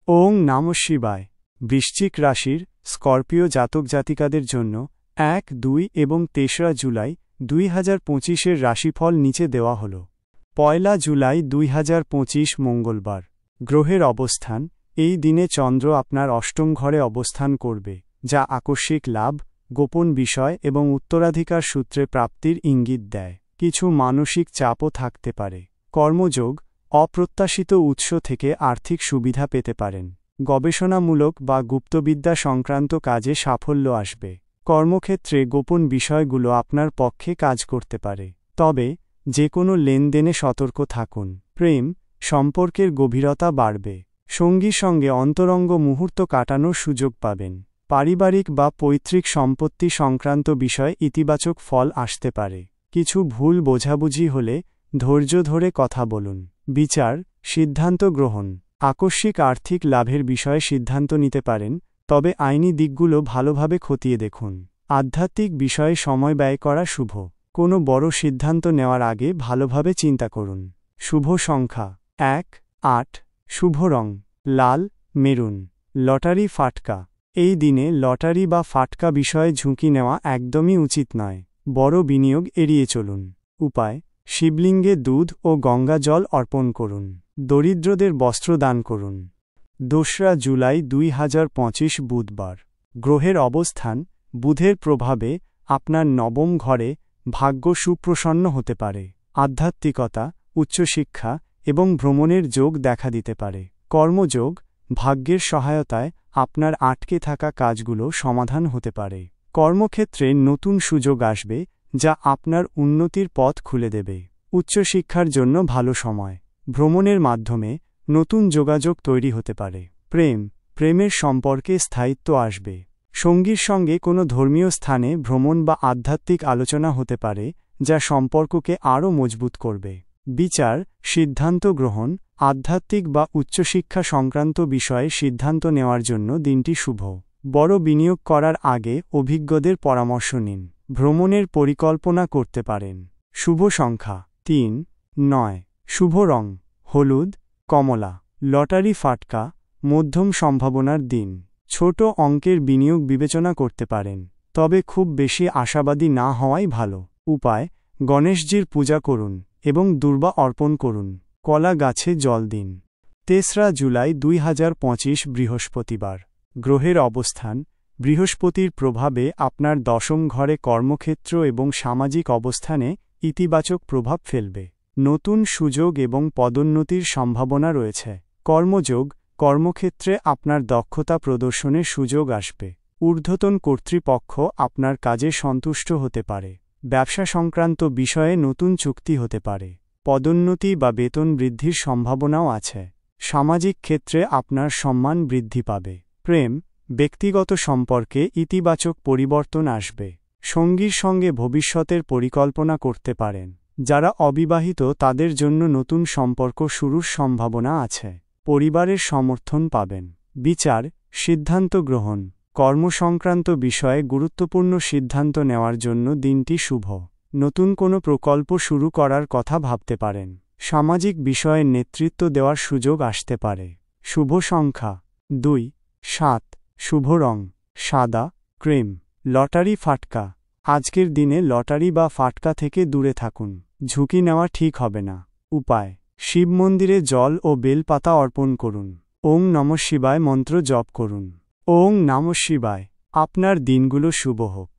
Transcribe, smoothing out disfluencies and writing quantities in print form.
ওং নমঃ শিবায়। বৃশ্চিক রাশির স্করপিও জাতক জাতিকাদের জন্য 1, 2 এবং 3রা জুলাই 2025 রাশিফল নিচে দেওয়া হল। 1 জুলাই 2025 মঙ্গলবার। গ্রহের অবস্থান। এই দিনে চন্দ্র আপনার অষ্টম ঘরে অবস্থান করবে, যা আকস্মিক লাভ, গোপন বিষয় এবং উত্তরাধিকার সূত্রে প্রাপ্তির ইঙ্গিত দেয়। কিছু মানসিক চাপও থাকতে পারে। কর্মযোগ। অপ্রত্যাশিত উৎস থেকে আর্থিক সুবিধা পেতে পারেন। গবেষণামূলক বা গুপ্তবিদ্যা সংক্রান্ত কাজে সাফল্য আসবে। কর্মক্ষেত্রে গোপন বিষয়গুলো আপনার পক্ষে কাজ করতে পারে। তবে যে কোনো লেনদেনে সতর্ক থাকুন। প্রেম। সম্পর্কের গভীরতা বাড়বে। সঙ্গীর সঙ্গে অন্তরঙ্গ মুহূর্ত কাটানোর সুযোগ পাবেন। পারিবারিক বা পৈতৃক সম্পত্তি সংক্রান্ত বিষয়ে ইতিবাচক ফল আসতে পারে। কিছু ভুল বোঝাবুঝি হলে ধৈর্য ধরে কথা বলুন। বিচার। সিদ্ধান্ত গ্রহণ। আকস্মিক আর্থিক লাভের বিষয়ে সিদ্ধান্ত নিতে পারেন, তবে আইনি দিকগুলো ভালোভাবে খতিয়ে দেখুন। আধ্যাত্মিক বিষয়ে সময় ব্যয় করা শুভ। কোনো বড় সিদ্ধান্ত নেওয়ার আগে ভালোভাবে চিন্তা করুন। শুভ সংখ্যা 1, 8। শুভ রং লাল, মেরুন। লটারি ফাটকা। এই দিনে লটারি বা ফাটকা বিষয়ে ঝুঁকি নেওয়া একদমই উচিত নয়। বড় বিনিয়োগ এড়িয়ে চলুন। উপায়। শিবলিঙ্গে দুধ ও গঙ্গা জল অর্পণ করুন। দরিদ্রদের বস্ত্র দান করুন। 2 জুলাই 2025 বুধবার। গ্রহের অবস্থান। বুধের প্রভাবে আপনার নবম ঘরে ভাগ্য সুপ্রসন্ন হতে পারে। আধ্যাত্মিকতা, উচ্চশিক্ষা এবং ভ্রমণের যোগ দেখা দিতে পারে। কর্মযোগ। ভাগ্যের সহায়তায় আপনার আটকে থাকা কাজগুলো সমাধান হতে পারে। কর্মক্ষেত্রে নতুন সুযোগ আসবে, যা আপনার উন্নতির পথ খুলে দেবে। উচ্চশিক্ষার জন্য ভালো সময়। ভ্রমণের মাধ্যমে নতুন যোগাযোগ তৈরি হতে পারে। প্রেম। প্রেমের সম্পর্কে স্থায়িত্ব আসবে। সঙ্গীর সঙ্গে কোনো ধর্মীয় স্থানে ভ্রমণ বা আধ্যাত্মিক আলোচনা হতে পারে, যা সম্পর্ককে আরও মজবুত করবে। বিচার। সিদ্ধান্ত গ্রহণ। আধ্যাত্মিক বা উচ্চশিক্ষা সংক্রান্ত বিষয়ে সিদ্ধান্ত নেওয়ার জন্য দিনটি শুভ। বড় বিনিয়োগ করার আগে অভিজ্ঞদের পরামর্শ নিন। ভ্রমণের পরিকল্পনা করতে পারেন। শুভ সংখ্যা 3, 9। শুভ রং হলুদ, কমলা। লটারি ফাটকা। মধ্যম সম্ভাবনার দিন। ছোট অঙ্কের বিনিয়োগ বিবেচনা করতে পারেন, তবে খুব বেশি আশাবাদী না হওয়াই ভালো। উপায়। গণেশজির পূজা করুন এবং দুর্বা অর্পণ করুন। কলা গাছে জল দিন। 3 জুলাই 2025 বৃহস্পতিবার। গ্রহের অবস্থান। বৃহস্পতির প্রভাবে আপনার দশম ঘরে কর্মক্ষেত্র এবং সামাজিক অবস্থানে ইতিবাচক প্রভাব ফেলবে। নতুন সুযোগ এবং পদোন্নতির সম্ভাবনা রয়েছে। কর্মযোগ। কর্মক্ষেত্রে আপনার দক্ষতা প্রদর্শনের সুযোগ আসবে। ঊর্ধ্বতন কর্তৃপক্ষ আপনার কাজে সন্তুষ্ট হতে পারে। ব্যবসা সংক্রান্ত বিষয়ে নতুন চুক্তি হতে পারে। পদোন্নতি বা বেতন বৃদ্ধির সম্ভাবনাও আছে। সামাজিক ক্ষেত্রে আপনার সম্মান বৃদ্ধি পাবে। প্রেম। ব্যক্তিগত সম্পর্কে ইতিবাচক পরিবর্তন আসবে। সঙ্গীর সঙ্গে ভবিষ্যতের পরিকল্পনা করতে পারেন। যারা অবিবাহিত তাদের জন্য নতুন সম্পর্ক শুরুর সম্ভাবনা আছে। পরিবারের সমর্থন পাবেন। বিচার। সিদ্ধান্ত গ্রহণ। কর্মসংক্রান্ত বিষয়ে গুরুত্বপূর্ণ সিদ্ধান্ত নেওয়ার জন্য দিনটি শুভ। নতুন কোনো প্রকল্প শুরু করার কথা ভাবতে পারেন। সামাজিক বিষয়ে নেতৃত্ব দেওয়ার সুযোগ আসতে পারে। শুভ সংখ্যা 2, 7। শুভ রং সাদা, ক্রিম। লটারি ফাটকা। আজকের দিনে লটারি বা ফাটকা থেকে দূরে থাকুন। ঝুঁকি নেওয়া ঠিক হবে না। উপায়। শিব মন্দিরে জল ও বেলপাতা অর্পণ করুন। ওং নমঃ শিবায় মন্ত্র জপ করুন। ওং নমঃ শিবায়। আপনার দিনগুলো শুভ হোক।